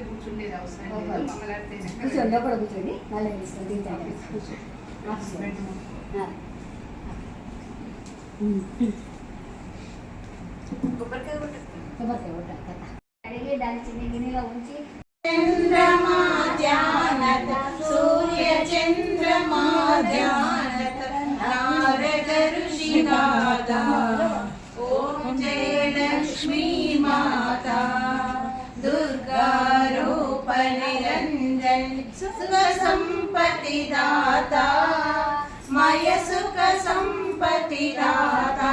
కూర్చుండేది అవసరం కూర్చోండి ఒకటి కూర్చోండి మళ్ళీ తీసుకోండి కొబ్బరికాయ కొట్టాలి అడిగి దాని చిన్న గిన్నెలో ఉంచి చంద్రమా ధ్యానత సూర్య చంద్రమా ధ్యానత నారద ఋషి గాథ ఓం జయ లక్ష్మీ మాతా దుర్గా రూప నిరంజన్ సుఖ సంపత్తి దాతా మయ సుఖ సంపత్తి दाता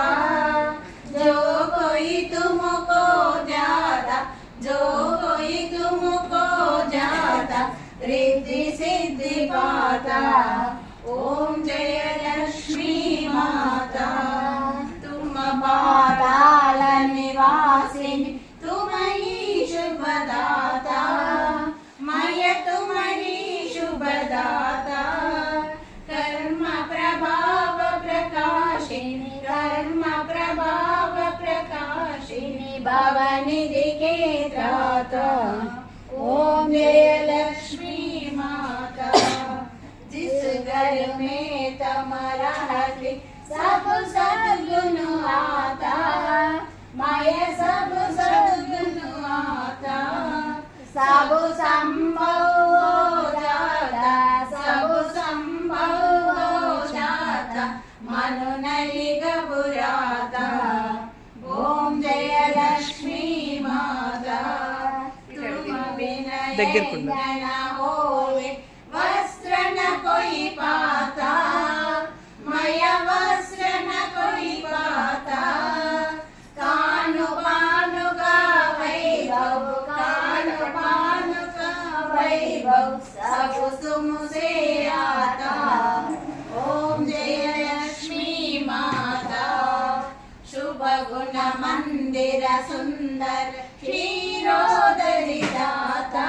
जो कोई तुमको जाता जो कोई तुमको जाता रिद्धि सिद्धि पाता ओम जय लक्ष्मी माता तुम पाताल निवासिनी तुम ही शुभदाता मय तुम ही शुभदाता कर्म प्रभाव प्रकाशिनी कर्म प्रभाव प्रकाशिनी भवनिधि के त्राता ओम जय लक्ष्मी माता जिस घर में तुम रहती सब सद्गुण आता माय सब सद्गुण आता सब संभव हो जाता सब संभव हो जाता मनु नहीं घबराता ओम जय लक्ष्मी माता तुम विनय न होवे वस्त्र न कोई पाता मय वस्त्र न कोई पाता कानु पानु का वैभव कानु पानु का वैभव सब तुमसे आता ओम जय लक्ष्मी माता शुभ गुण मंदिर सुंदर क्षीरोदरी दाता